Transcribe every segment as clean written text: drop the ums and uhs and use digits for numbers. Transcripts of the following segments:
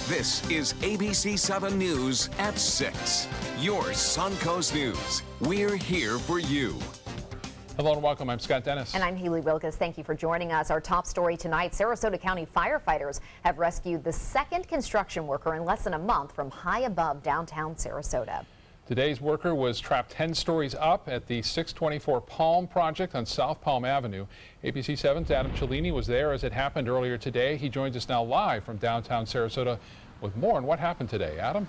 This is ABC7 News at 6. Your Suncoast News. We're here for you. Hello and welcome. I'm Scott Dennis. And I'm Haley Wilkes. Thank you for joining us. Our top story tonight, Sarasota County firefighters have rescued the second construction worker in less than a month from high above downtown Sarasota. Today's worker was trapped 10 stories up at the 624 Palm project on South Palm Avenue. ABC7's Adam Cellini was there as it happened earlier today. He joins us now live from downtown Sarasota with more on what happened today. Adam?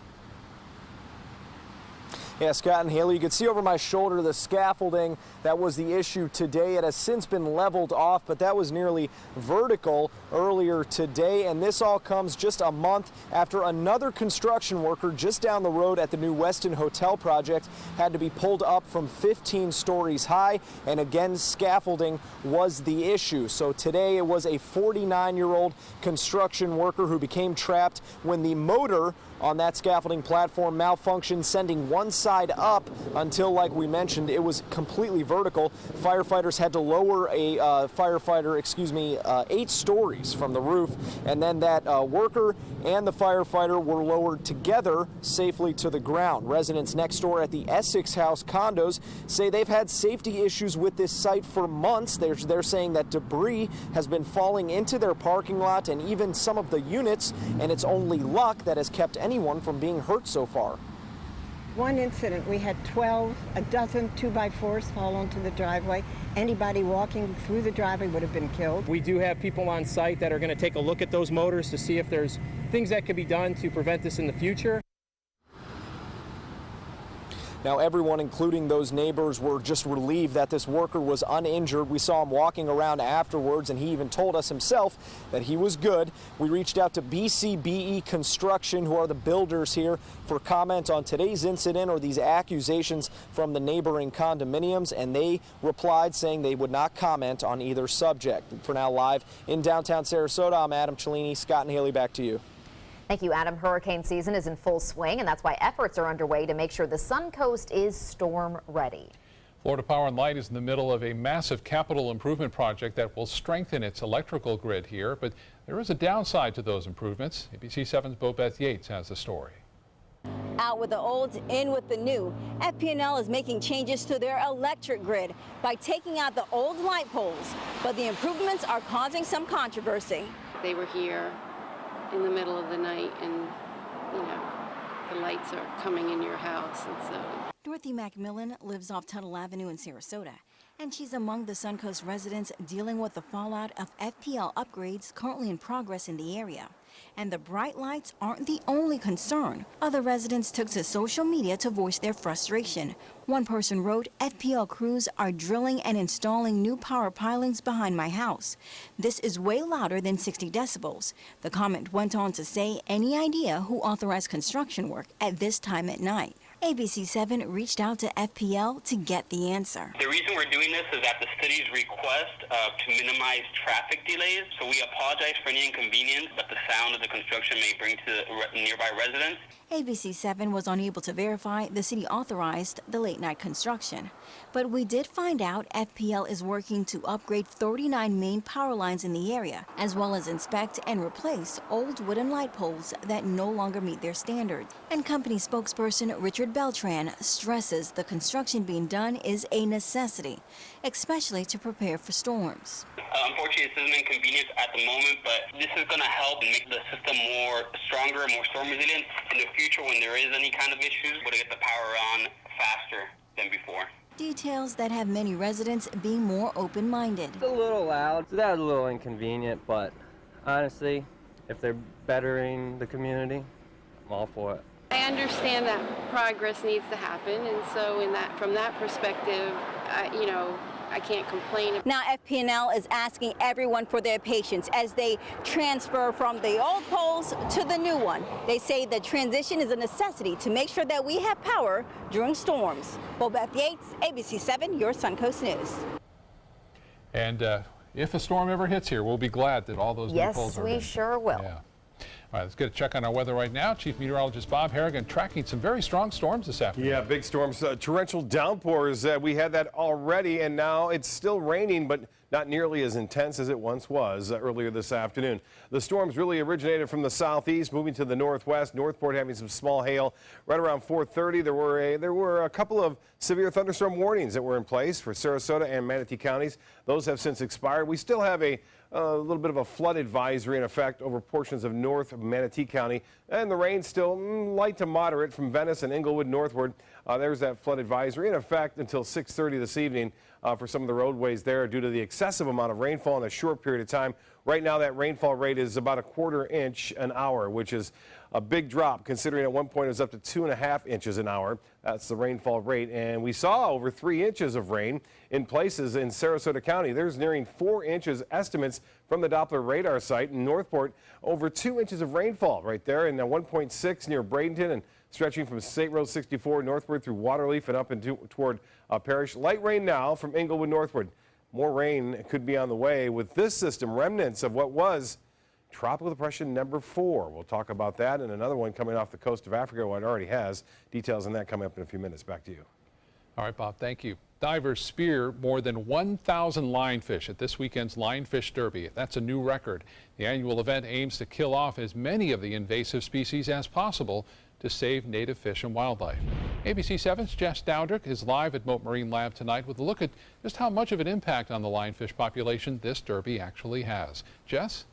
Yeah, Scott and Haley, you can see over my shoulder the scaffolding that was the issue today. It has since been leveled off, but that was nearly vertical earlier today. And this all comes just a month after another construction worker just down the road at the new Westin Hotel project had to be pulled up from 15 stories high. And again, scaffolding was the issue. So today it was a 49-year-old construction worker who became trapped when the motor on that scaffolding platform malfunctioned, sending one side up until, like we mentioned, it was completely vertical. Firefighters had to lower a 8 stories from the roof, and then that worker and the firefighter were lowered together safely to the ground. Residents next door at the Essex House condos say they've had safety issues with this site for months. They're saying that debris has been falling into their parking lot and even some of the units, and it's only luck that has kept anyone from being hurt so far. One incident, we had a dozen 2x4s fall onto the driveway. Anybody walking through the driveway would have been killed. We do have people on site that are going to take a look at those motors to see if there's things that could be done to prevent this in the future. Now, everyone, including those neighbors, were just relieved that this worker was uninjured. We saw him walking around afterwards, and he even told us himself that he was good. We reached out to BCBE Construction, who are the builders here, for comment on today's incident or these accusations from the neighboring condominiums, and they replied saying they would not comment on either subject. For now, live in downtown Sarasota, I'm Adam Cellini. Scott and Haley, back to you. Thank you, Adam. Hurricane season is in full swing, and that's why efforts are underway to make sure the Suncoast is storm ready. Florida Power and Light is in the middle of a massive capital improvement project that will strengthen its electrical grid here, but there is a downside to those improvements. ABC7's Bobeth Yates has the story. Out with the old, in with the new. FP&L is making changes to their electric grid by taking out the old light poles, but the improvements are causing some controversy. They were here in the middle of the night, and the lights are coming in your house, and so. Dorothy McMillan lives off Tuttle Avenue in Sarasota, and she's among the Suncoast residents dealing with the fallout of FPL upgrades currently in progress in the area. And the bright lights aren't the only concern. Other residents took to social media to voice their frustration. One person wrote, "FPL crews are drilling and installing new power pilings behind my house. This is way louder than 60 decibels. The comment went on to say, "Any idea who authorized construction work at this time at night?" ABC7 reached out to FPL to get the answer. The reason we're doing this is at the city's request to minimize traffic delays. So we apologize for any inconvenience that the sound of the construction may bring to nearby residents. ABC7 was unable to verify the city authorized the late-night construction. But we did find out FPL is working to upgrade 39 main power lines in the area, as well as inspect and replace old wooden light poles that no longer meet their standards. And company spokesperson Richard Beltran stresses the construction being done is a necessity, especially to prepare for storms. Unfortunately, this is an inconvenience at the moment, but this is going to help make the system more stronger, more storm resilient. In the future, when there is any kind of issues, we're going to get the power on faster than before. Details that have many residents being more open-minded. It's a little loud, so that's a little inconvenient, but honestly, if they're bettering the community, I'm all for it. I understand that progress needs to happen, and so from that perspective, I can't complain. Now FP&L is asking everyone for their patience as they transfer from the old poles to the new one. They say the transition is a necessity to make sure that we have power during storms. Bobeth Yates, ABC7, your Suncoast News. And if a storm ever hits here, we'll be glad that all those new poles are Yes, we sure will. Yeah. All right, let's get a check on our weather right now. Chief Meteorologist Bob Harrigan tracking some very strong storms this afternoon. Yeah, big storms, torrential downpours. We had that already, and now it's still raining, but not nearly as intense as it once was earlier this afternoon. The storms really originated from the southeast, moving to the northwest. Northport having some small hail right around 4:30. There were a couple of severe thunderstorm warnings that were in place for Sarasota and Manatee counties. Those have since expired. We still have a little bit of a flood advisory in effect over portions of North Manatee County, and the rain still light to moderate from Venice and Englewood northward. There's that flood advisory in effect until 6:30 this evening for some of the roadways there due to the excessive amount of rainfall in a short period of time. Right now, that rainfall rate is about a 1/4 inch an hour, which is a big drop considering at one point it was up to 2.5 inches an hour. That's the rainfall rate. And we saw over 3 inches of rain in places in Sarasota County. There's nearing 4 inches estimates from the Doppler radar site. In Northport, over 2 inches of rainfall right there, and 1.6 near Bradenton and stretching from State Road 64 northward through Waterleaf and up into toward Parrish. Light rain now from Englewood northward. More rain could be on the way with this system, remnants of what was Tropical Depression number 4. We'll talk about that and another one coming off the coast of Africa. Well, it already has. Details on that coming up in a few minutes. Back to you. All right, Bob, thank you. Divers spear more than 1,000 lionfish at this weekend's Lionfish Derby. That's a new record. The annual event aims to kill off as many of the invasive species as possible to save native fish and wildlife. ABC7's Jess Dowdrick is live at Moat Marine Lab tonight with a look at just how much of an impact on the lionfish population this derby actually has. Jess?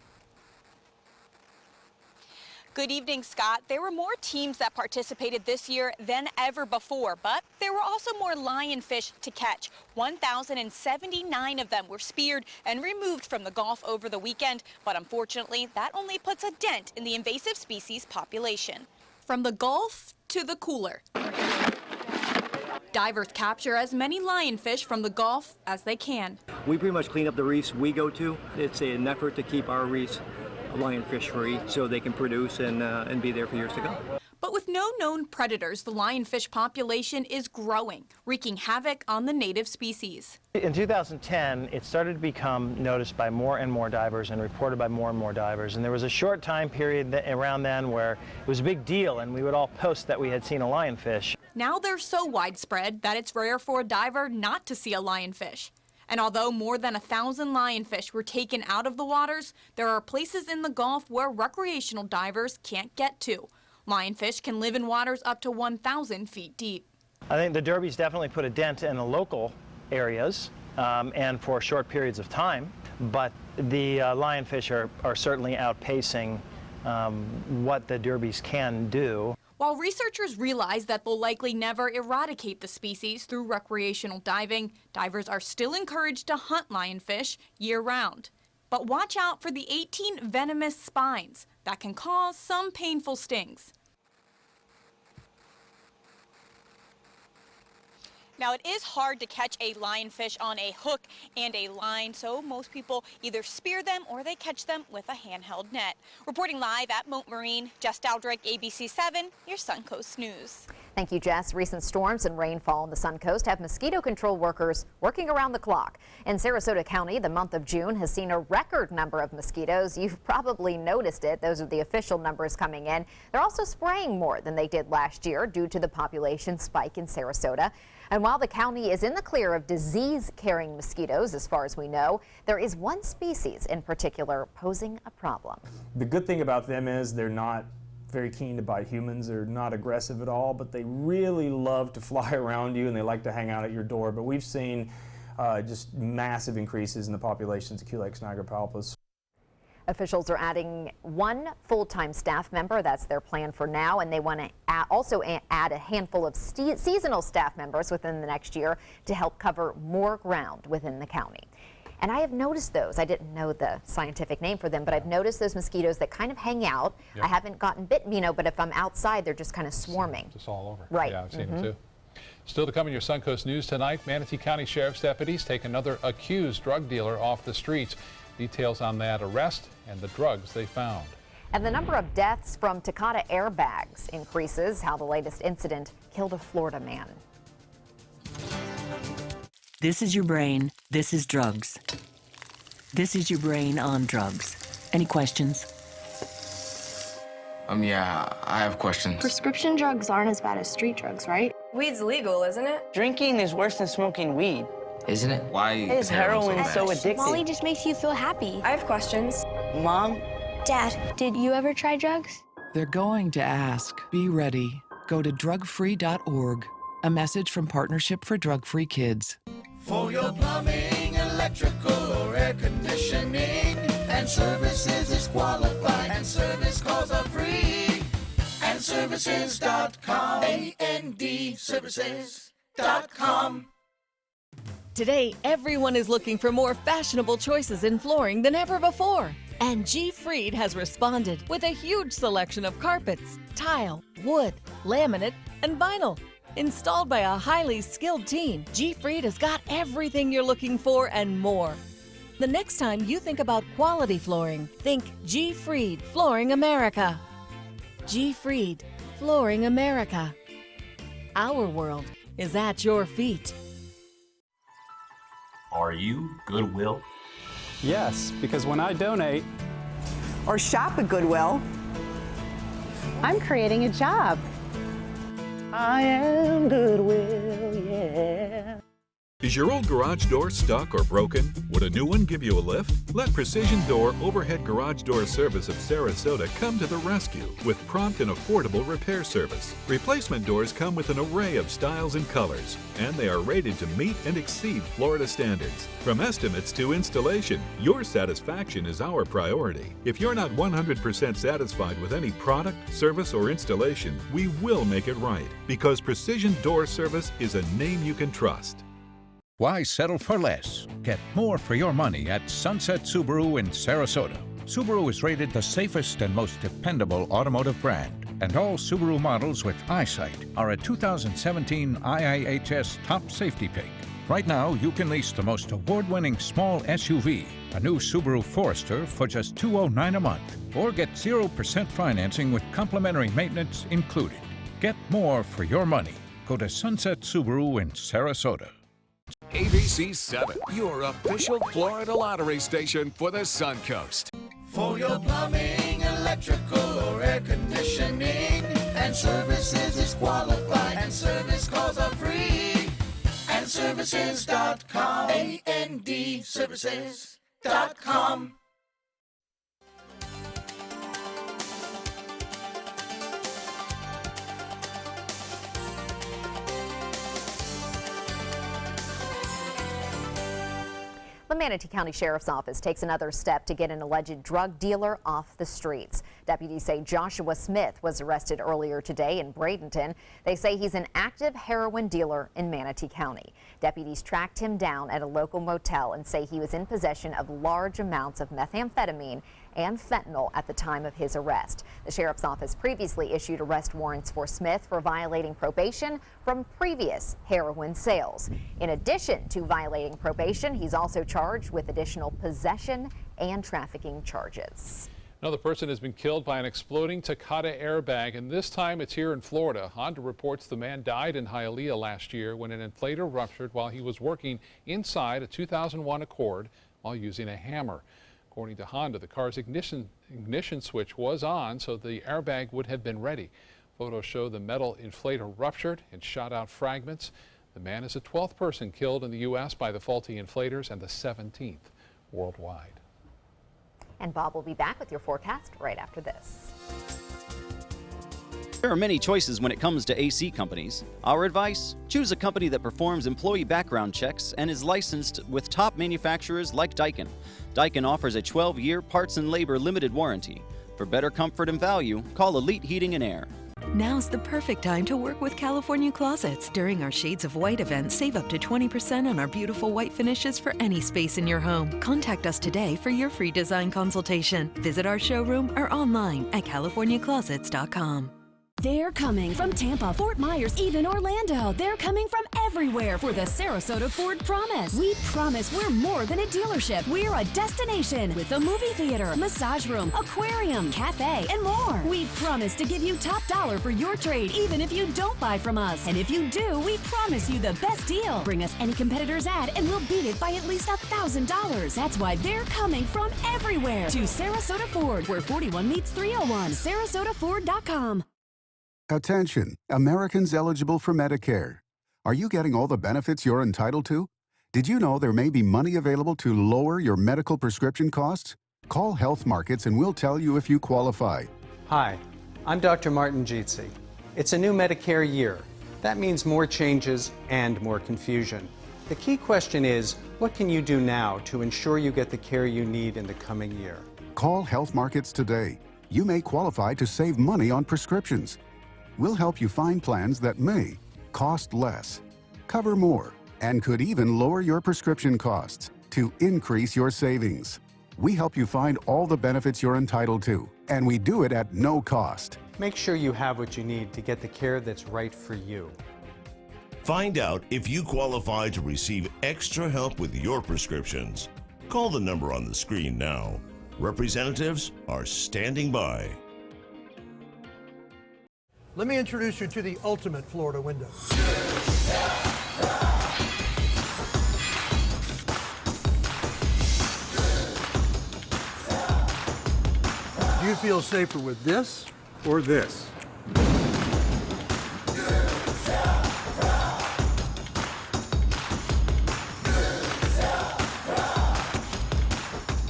Good evening, Scott. There were more teams that participated this year than ever before, but there were also more lionfish to catch. 1,079 of them were speared and removed from the Gulf over the weekend, but unfortunately, that only puts a dent in the invasive species population. From the Gulf to the cooler. Divers capture as many lionfish from the Gulf as they can. We pretty much clean up the reefs we go to. It's an effort to keep our reefs lionfish free so they can produce and be there for years to come. But with no known predators, the lionfish population is growing, wreaking havoc on the native species. In 2010, it started to become noticed by more and more divers and reported by more and more divers. And there was a short time period around then where it was a big deal and we would all post that we had seen a lionfish. Now they're so widespread that it's rare for a diver not to see a lionfish. And although more than 1,000 lionfish were taken out of the waters, there are places in the Gulf where recreational divers can't get to. Lionfish can live in waters up to 1,000 feet deep. I think the Derby's definitely put a dent in the local areas and for short periods of time, but the lionfish are certainly outpacing what the Derbies can do. While researchers realize that they'll likely never eradicate the species through recreational diving, divers are still encouraged to hunt lionfish year-round. But watch out for the 18 venomous spines that can cause some painful stings. Now, it is hard to catch a lionfish on a hook and a line, so most people either spear them or they catch them with a handheld net. Reporting live at Moat Marine, Jess Dowdrick, ABC7, your Suncoast News. Thank you, Jess. Recent storms and rainfall on the Suncoast have mosquito control workers working around the clock. In Sarasota County, the month of June has seen a record number of mosquitoes. You've probably noticed it. Those are the official numbers coming in. They're also spraying more than they did last year due to the population spike in Sarasota. And while the county is in the clear of disease-carrying mosquitoes, as far as we know, there is one species in particular posing a problem. The good thing about them is they're not very keen to bite humans. They're not aggressive at all, but they really love to fly around you and they like to hang out at your door. But we've seen just massive increases in the populations of Culex nigra. Officials are adding one full-time staff member. That's their plan for now, and they want to also add a handful of seasonal staff members within the next year to help cover more ground within the county. And I have noticed those. I didn't know the scientific name for them, but I've noticed those mosquitoes that kind of hang out. Yep. I haven't gotten bitten, but if I'm outside, they're just kind of swarming. Just all over. Right. Yeah, I've seen them too. Still to come in your Suncoast News tonight, Manatee County Sheriff's deputies take another accused drug dealer off the streets. Details on that arrest and the drugs they found. And the number of deaths from Takata airbags increases. How the latest incident killed a Florida man. This is your brain. This is drugs. This is your brain on drugs. Any questions? Yeah, I have questions. Prescription drugs aren't as bad as street drugs, right? Weed's legal, isn't it? Drinking is worse than smoking weed. isn't it? Why is heroin so addictive? Molly just makes you feel happy. I have questions. Mom? Dad, did you ever try drugs? They're going to ask. Be ready. Go to drugfree.org. A message from Partnership for Drug-Free Kids. For your plumbing, electrical, or air conditioning, and services is qualified, and service calls are free. And services.com. AND services.com. Today, everyone is looking for more fashionable choices in flooring than ever before. And G. Fried has responded with a huge selection of carpets, tile, wood, laminate, and vinyl. Installed by a highly skilled team, G. Fried has got everything you're looking for and more. The next time you think about quality flooring, think G. Fried Flooring America. G. Fried Flooring America. Our world is at your feet. Are you Goodwill? Yes, because when I donate or shop at Goodwill, I'm creating a job. I am Goodwill, yeah. Is your old garage door stuck or broken? Would a new one give you a lift? Let Precision Door Overhead Garage Door Service of Sarasota come to the rescue with prompt and affordable repair service. Replacement doors come with an array of styles and colors, and they are rated to meet and exceed Florida standards. From estimates to installation, your satisfaction is our priority. If you're not 100% satisfied with any product, service, or installation, we will make it right, because Precision Door Service is a name you can trust. Why settle for less? Get more for your money at Sunset Subaru in Sarasota. Subaru is rated the safest and most dependable automotive brand, and all Subaru models with eyesight are a 2017 IIHS Top Safety Pick. Right now, you can lease the most award-winning small SUV, a new Subaru Forester, for just $209 a month, or get 0% financing with complimentary maintenance included. Get more for your money. Go to Sunset Subaru in Sarasota. ABC7, your official Florida lottery station for the Suncoast. For your plumbing, electrical, or air conditioning, and services is qualified, and service calls are free. And services.com. AND services.com. The Manatee County Sheriff's Office takes another step to get an alleged drug dealer off the streets. Deputies say Joshua Smith was arrested earlier today in Bradenton. They say he's an active heroin dealer in Manatee County. Deputies tracked him down at a local motel and say he was in possession of large amounts of methamphetamine and fentanyl at the time of his arrest. The Sheriff's Office previously issued arrest warrants for Smith for violating probation from previous heroin sales. In addition to violating probation, he's also charged with additional possession and trafficking charges. Another person has been killed by an exploding Takata airbag, and this time it's here in Florida. Honda reports the man died in Hialeah last year when an inflator ruptured while he was working inside a 2001 Accord while using a hammer. According to Honda, the car's ignition switch was on, so the airbag would have been ready. Photos show the metal inflator ruptured and shot out fragments. The man is the 12th person killed in the U.S. by the faulty inflators and the 17th worldwide. And Bob will be back with your forecast right after this. There are many choices when it comes to AC companies. Our advice? Choose a company that performs employee background checks and is licensed with top manufacturers like Daikin. Daikin offers a 12-year parts and labor limited warranty. For better comfort and value, call Elite Heating and Air. Now's the perfect time to work with California Closets. During our Shades of White event, save up to 20% on our beautiful white finishes for any space in your home. Contact us today for your free design consultation. Visit our showroom or online at californiaclosets.com. They're coming from Tampa, Fort Myers, even Orlando. They're coming from everywhere for the Sarasota Ford Promise. We promise we're more than a dealership. We're a destination with a movie theater, massage room, aquarium, cafe, and more. We promise to give you top dollar for your trade, even if you don't buy from us. And if you do, we promise you the best deal. Bring us any competitor's ad and we'll beat it by at least $1,000. That's why they're coming from everywhere to Sarasota Ford, where 41 meets 301. SarasotaFord.com. Attention, Americans eligible for Medicare. Are you getting all the benefits you're entitled to? Did you know there may be money available to lower your medical prescription costs? Call Health Markets and we'll tell you if you qualify. Hi, I'm Dr. Martin Jeetsi. It's a new Medicare year. That means more changes and more confusion. The key question is, what can you do now to ensure you get the care you need in the coming year? Call Health Markets today. You may qualify to save money on prescriptions. We'll help you find plans that may cost less, cover more, and could even lower your prescription costs to increase your savings. We help you find all the benefits you're entitled to, and we do it at no cost. Make sure you have what you need to get the care that's right for you. Find out if you qualify to receive extra help with your prescriptions. Call the number on the screen now. Representatives are standing by. Let me introduce you to the ultimate Florida window. Do you feel safer with this or this?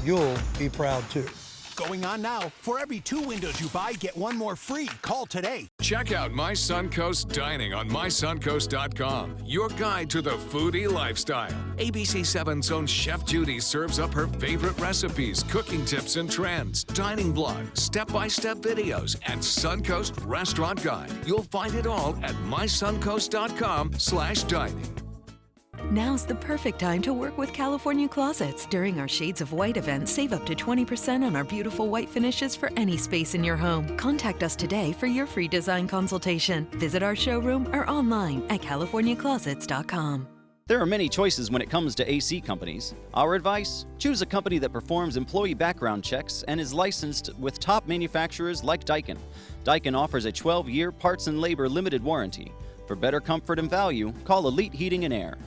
You'll be proud too. Going on now. For every 2 windows you buy, get 1 more free. Call today. Check out My Suncoast Dining on mysuncoast.com, your guide to the foodie lifestyle. ABC7's own Chef Judy serves up her favorite recipes, cooking tips and trends, dining blogs, step-by-step videos, and Suncoast Restaurant Guide. You'll find it all at mysuncoast.com/dining. Now's the perfect time to work with California Closets. During our Shades of White event, save up to 20% on our beautiful white finishes for any space in your home. Contact us today for your free design consultation. Visit our showroom or online at californiaclosets.com. There are many choices when it comes to AC companies. Our advice? Choose a company that performs employee background checks and is licensed with top manufacturers like Daikin. Daikin offers a 12-year parts and labor limited warranty. For better comfort and value, call Elite Heating and Air.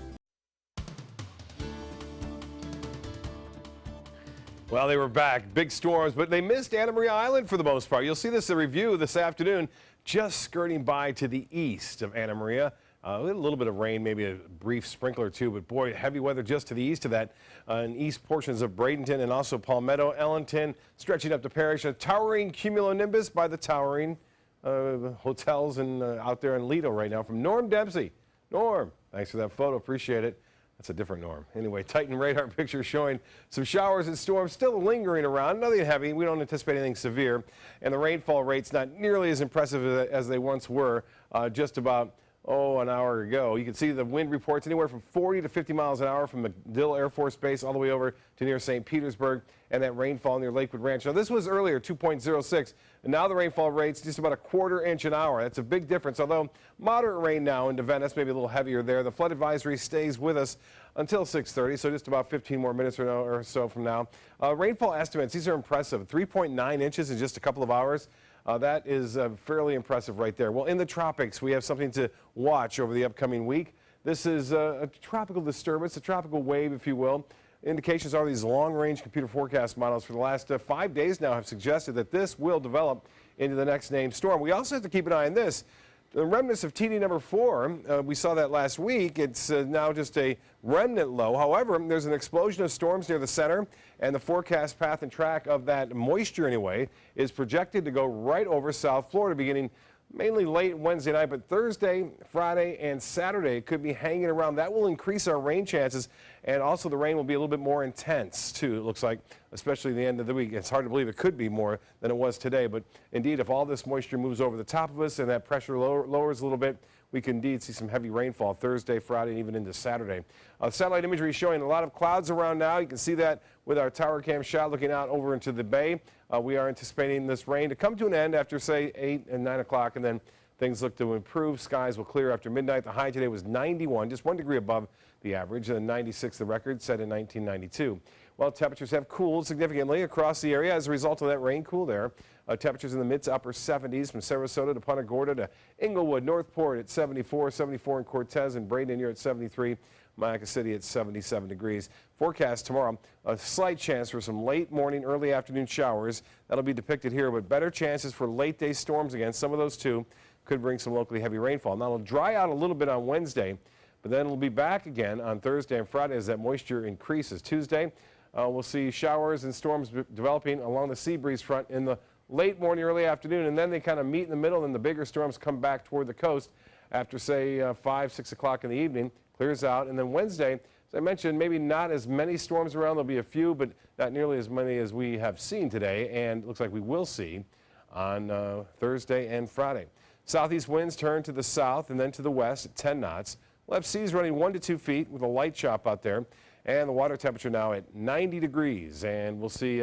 Well, they were back. Big storms, but they missed Anna Maria Island for the most part. You'll see this in review this afternoon, just skirting by to the east of Anna Maria. A little bit of rain, maybe a brief sprinkler or two, but boy, heavy weather just to the east of that in east portions of Bradenton and also Palmetto, Ellington, stretching up to Parrish. A towering cumulonimbus by the towering hotels and out there in Lido right now from Norm Dempsey. Norm, thanks for that photo. Appreciate it. That's a different Norm. Anyway, Titan radar picture showing some showers and storms still lingering around. Nothing heavy. We don't anticipate anything severe. And the rainfall rates not nearly as impressive as they once were just about an hour ago. You can see the wind reports anywhere from 40 to 50 miles an hour from MacDill Air Force Base all the way over to near St. Petersburg, and that rainfall near Lakewood Ranch. Now, this was earlier, 2.06, and now the rainfall rate's just about a 1/4 inch an hour. That's a big difference, although moderate rain now into Venice, maybe a little heavier there. The flood advisory stays with us until 6:30, so just about 15 more minutes or so from now. Rainfall estimates, these are impressive. 3.9 inches in just a couple of hours. That is fairly impressive right there. Well, in the tropics, we have something to watch over the upcoming week. This is a tropical disturbance, a tropical wave, if you will. Indications are these long-range computer forecast models for the last 5 days now have suggested that this will develop into the next named storm. We also have to keep an eye on this. The remnants of TD number 4, we saw that last week. It's now just a remnant low. However, there's an explosion of storms near the center, and the forecast path and track of that moisture anyway is projected to go right over South Florida beginning mainly late Wednesday night, but Thursday, Friday, and Saturday could be hanging around. That will increase our rain chances, and also the rain will be a little bit more intense, too, it looks like, especially the end of the week. It's hard to believe it could be more than it was today, but indeed, if all this moisture moves over the top of us and that pressure lowers a little bit, we can indeed see some heavy rainfall Thursday, Friday, and even into Saturday. Satellite imagery is showing a lot of clouds around now. You can see that with our tower cam shot looking out over into the bay. We are anticipating this rain to come to an end after, say, 8 and 9 o'clock, and then things look to improve. Skies will clear after midnight. The high today was 91, just 1 degree above the average, and 96 the record set in 1992. Well, temperatures have cooled significantly across the area as a result of that rain cool there. Temperatures in the mid to upper 70s from Sarasota to Punta Gorda to Inglewood, Northport at 74, 74 in Cortez and Braden here at 73. Mayaca City at 77 degrees. Forecast tomorrow, a slight chance for some late morning, early afternoon showers. That'll be depicted here, but better chances for late day storms again. Some of those too could bring some locally heavy rainfall. Now it'll dry out a little bit on Wednesday, but then we'll be back again on Thursday and Friday as that moisture increases. Tuesday, we'll see showers and storms developing along the sea breeze front in the late morning, early afternoon, and then they kind of meet in the middle, and the bigger storms come back toward the coast after, say, 5, 6 o'clock in the evening, clears out. And then Wednesday, as I mentioned, maybe not as many storms around. There'll be a few, but not nearly as many as we have seen today, and it looks like we will see on Thursday and Friday. Southeast winds turn to the south and then to the west at 10 knots. We'll have seas running 1 to 2 feet with a light chop out there, and the water temperature now at 90 degrees. And we'll see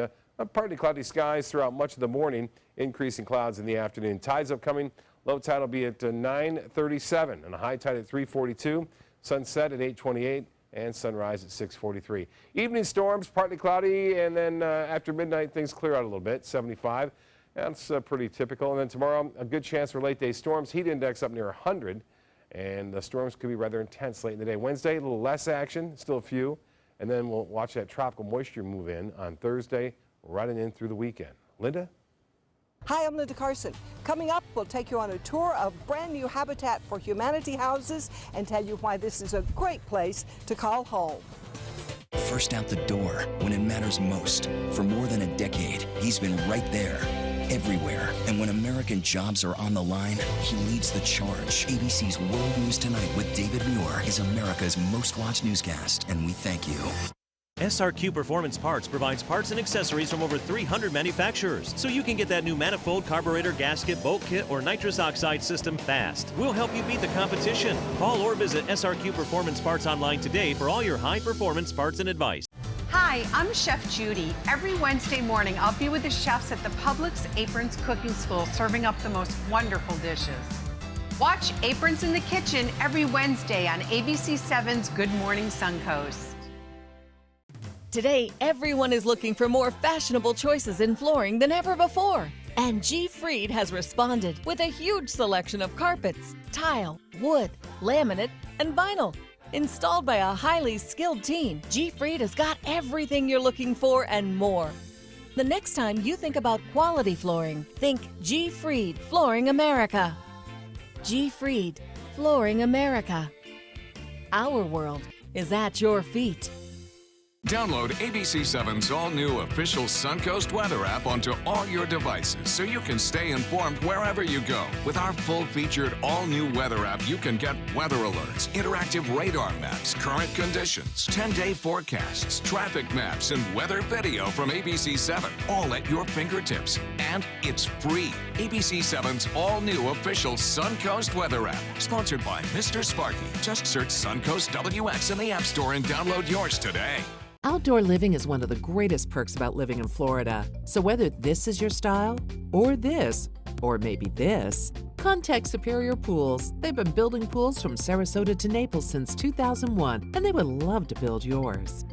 partly cloudy skies throughout much of the morning, increasing clouds in the afternoon. Tides upcoming. Low tide will be at 9:37 and a high tide at 3:42. Sunset at 8:28 and sunrise at 6:43. Evening storms, partly cloudy, and then after midnight things clear out a little bit. 75. That's pretty typical. And then tomorrow, a good chance for late day storms. Heat index up near 100, and the storms could be rather intense late in the day. Wednesday, a little less action, still a few, and then we'll watch that tropical moisture move in on Thursday, running in through the weekend. Linda? Hi, I'm Linda Carson. Coming up, we'll take you on a tour of brand new Habitat for Humanity houses and tell you why this is a great place to call home. First out the door when it matters most. For more than a decade, he's been right there, everywhere. And when American jobs are on the line, he leads the charge. ABC's World News Tonight with David Muir is America's most watched newscast, and we thank you. SRQ Performance Parts provides parts and accessories from over 300 manufacturers, so you can get that new manifold, carburetor, gasket, bolt kit, or nitrous oxide system fast. We'll help you beat the competition. Call or visit SRQ Performance Parts online today for all your high-performance parts and advice. Hi, I'm Chef Judy. Every Wednesday morning, I'll be with the chefs at the Publix Aprons Cooking School serving up the most wonderful dishes. Watch Aprons in the Kitchen every Wednesday on ABC7's Good Morning Suncoast. Today, everyone is looking for more fashionable choices in flooring than ever before. And G. Fried has responded with a huge selection of carpets, tile, wood, laminate, and vinyl. Installed by a highly skilled team, G. Fried has got everything you're looking for and more. The next time you think about quality flooring, think G. Fried Flooring America. G. Fried Flooring America. Our world is at your feet. Download ABC7's all-new official Suncoast weather app onto all your devices so you can stay informed wherever you go. With our full-featured all-new weather app, you can get weather alerts, interactive radar maps, current conditions, 10-day forecasts, traffic maps, and weather video from ABC7, all at your fingertips. And it's free. ABC7's all-new official Suncoast weather app, sponsored by Mr. Sparky. Just search Suncoast WX in the App Store and download yours today. Outdoor living is one of the greatest perks about living in Florida. So whether this is your style, or this, or maybe this, contact Superior Pools. They've been building pools from Sarasota to Naples since 2001, and they would love to build yours.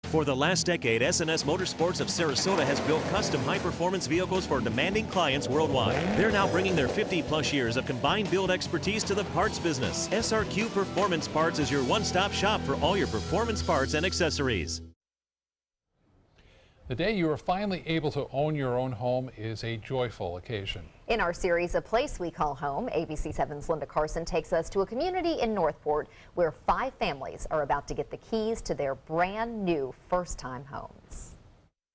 For the last decade, S&S Motorsports of Sarasota has built custom high-performance vehicles for demanding clients worldwide. They're now bringing their 50-plus years of combined build expertise to the parts business. SRQ Performance Parts is your one-stop shop for all your performance parts and accessories. The day you are finally able to own your own home is a joyful occasion. In our series, A Place We Call Home, ABC7's Linda Carson takes us to a community in Northport where 5 families are about to get the keys to their brand new first-time homes.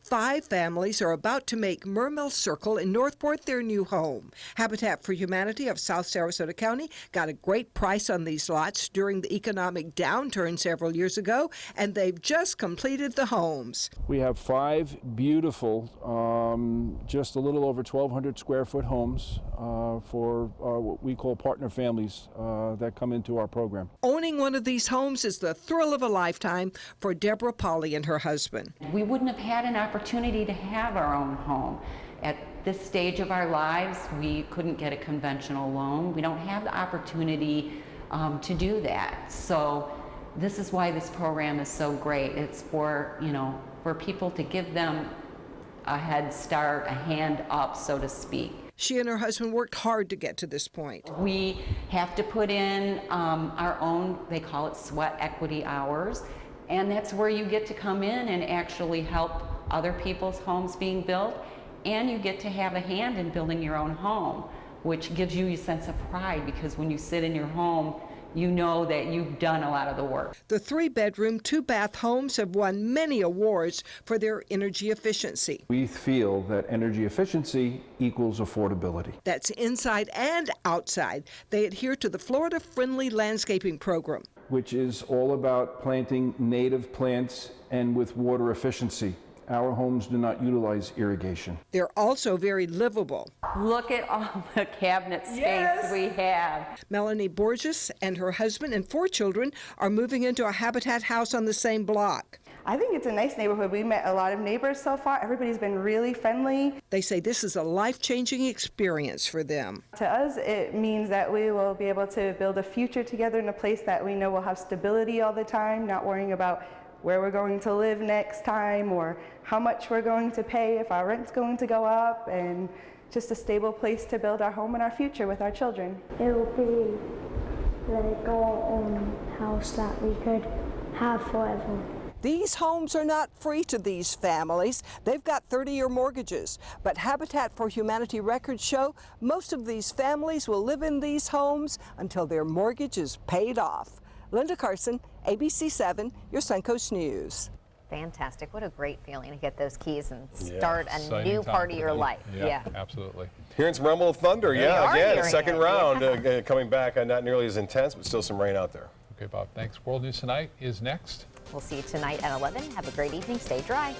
5 families are about to make Mermill Circle in Northport their new home. Habitat for Humanity of South Sarasota County got a great price on these lots during the economic downturn several years ago, and they've just completed the homes. We have 5 beautiful, just a little over 1,200 square foot homes for what we call partner families that come into our program. Owning one of these homes is the thrill of a lifetime for Deborah Polly and her husband. We wouldn't have had an opportunity to have our own home. At this stage of our lives, we couldn't get a conventional loan. We don't have the opportunity to do that. So this is why this program is so great. It's for, for people to give them a head start, a hand up, so to speak. She and her husband worked hard to get to this point. We have to put in our own, they call it sweat equity hours, and that's where you get to come in and actually help other people's homes being built, and you get to have a hand in building your own home, which gives you a sense of pride, because when you sit in your home, you know that you've done a lot of the work. The 3-bedroom, 2-bath homes have won many awards for their energy efficiency. We feel that energy efficiency equals affordability. That's inside and outside. They adhere to the Florida Friendly Landscaping Program, which is all about planting native plants and with water efficiency. Our homes do not utilize irrigation. They're also very livable. Look at all the cabinet space we have. Melanie Borges and her husband and 4 children are moving into a Habitat house on the same block. I think it's a nice neighborhood. We met a lot of neighbors so far. Everybody's been really friendly. They say this is a life-changing experience for them. To us, it means that we will be able to build a future together in a place that we know will have stability all the time, not worrying about where we're going to live next time or how much we're going to pay, if our rent's going to go up, and just a stable place to build our home and our future with our children. It will be like our own house that we could have forever. These homes are not free to these families. They've got 30-year mortgages. But Habitat for Humanity records show most of these families will live in these homes until their mortgage is paid off. Linda Carson, ABC7, your Suncoast News. Fantastic. What a great feeling to get those keys and start a Exciting new part of your life. Yeah, absolutely. Hearing some rumble of thunder, again, second it. round coming back, not nearly as intense, but still some rain out there. Okay, Bob, thanks. World News Tonight is next. We'll see you tonight at 11. Have a great evening. Stay dry.